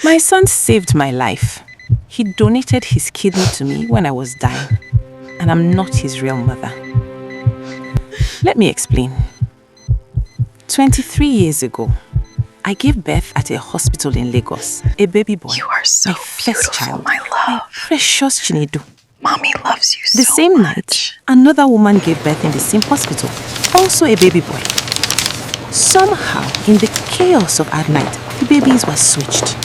My son saved my life. He donated his kidney to me when I was dying, and I'm not his real mother. Let me explain. 23 years ago, I gave birth at a hospital in Lagos, a baby boy. You are so my first child, my love. my precious Chinedu. Mommy loves you so The same much. night, another woman gave birth in the same hospital, also a baby boy. Somehow, in the chaos of that night, the babies were switched.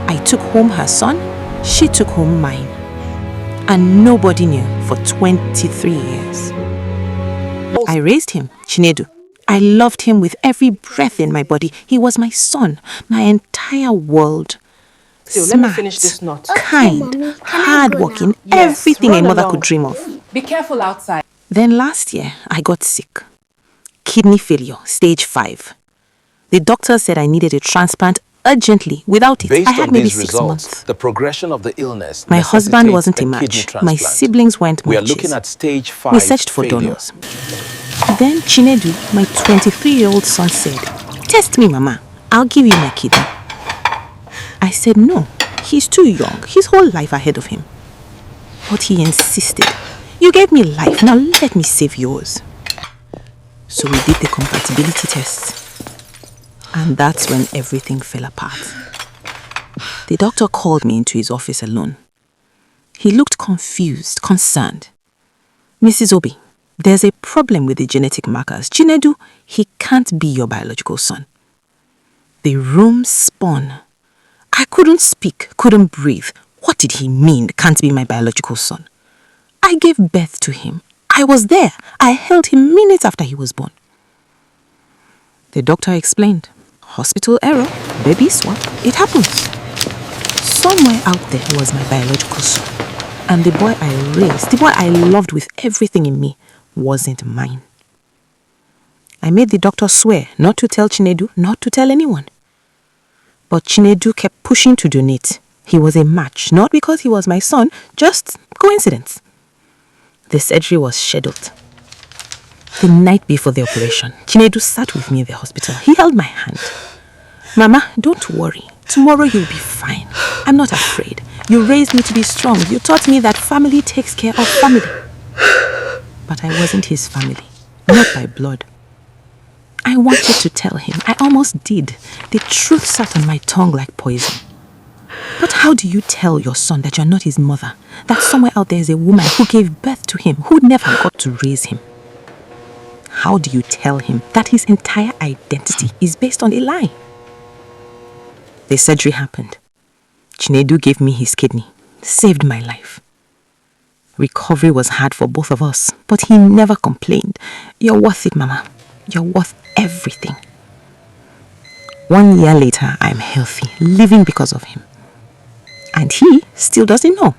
I took home her son, she took home mine. And nobody knew for 23 years. I raised him, Chinedu. I loved him with every breath in my body. He was my son, my entire world. So Smart, let me finish this knot. kind, hardworking, everything a mother could dream of. Be careful outside. Then last year, I got sick. Kidney failure, stage 5. The doctor said I needed a transplant urgently. Without it, I had maybe 6 months. The progression of the illness. My husband wasn't a match. My siblings weren't matches. We are looking at stage 5. We searched for donors. Then Chinedu, my 23-year-old son, said, "Test me, Mama. I'll give you my kidney." I said no. He's too young. His whole life ahead of him. But he insisted. "You gave me life. Now let me save yours." So we did the compatibility test. And that's when everything fell apart. The doctor called me into his office alone. He looked confused, concerned. "Mrs. Obi, there's a problem with the genetic markers. Chinedu, he can't be your biological son." The room spun. I couldn't speak, couldn't breathe. What did he mean, can't be my biological son? I gave birth to him. I was there. I held him minutes after he was born. The doctor explained. Hospital error, baby swap, it happens. Somewhere out there was my biological son. And the boy I raised, the boy I loved with everything in me, wasn't mine. I made the doctor swear not to tell Chinedu, not to tell anyone. But Chinedu kept pushing to donate. He was a match, not because he was my son, just coincidence. The surgery was scheduled. The night before the operation, Chinedu sat with me in the hospital. He held my hand. "Mama, don't worry. Tomorrow you'll be fine. I'm not afraid. You raised me to be strong. You taught me that family takes care of family." But I wasn't his family, not by blood. I wanted to tell him. I almost did. The truth sat on my tongue like poison. But how do you tell your son that you're not his mother? That somewhere out there is a woman who gave birth to him, who never got to raise him? How do you tell him that his entire identity is based on a lie? The surgery happened. Chinedu gave me his kidney, saved my life. Recovery was hard for both of us, but he never complained. "You're worth it, Mama. You're worth everything." 1 year later, I'm healthy, living because of him. And he still doesn't know.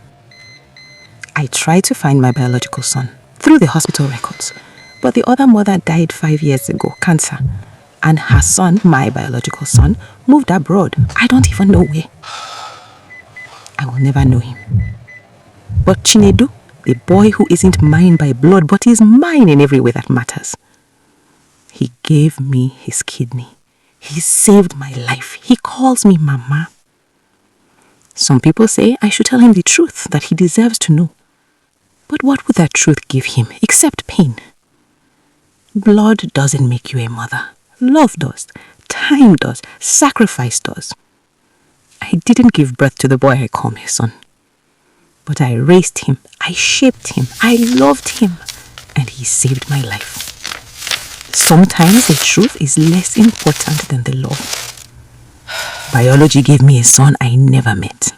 I tried to find my biological son through the hospital records, but the other mother died 5 years ago, cancer. And her son, my biological son, moved abroad. I don't even know where. I will never know him. But Chinedu, the boy who isn't mine by blood, but is mine in every way that matters. He gave me his kidney. He saved my life. He calls me Mama. Some people say I should tell him the truth, that he deserves to know. But what would that truth give him, except pain? Blood doesn't make you a mother. Love does. Time does. Sacrifice does. I didn't give birth to the boy I call my son. But I raised him. I shaped him. I loved him. And he saved my life. Sometimes the truth is less important than the love. Biology gave me a son I never met.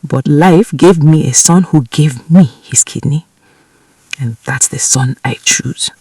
But life gave me a son who gave me his kidney. And that's the son I choose.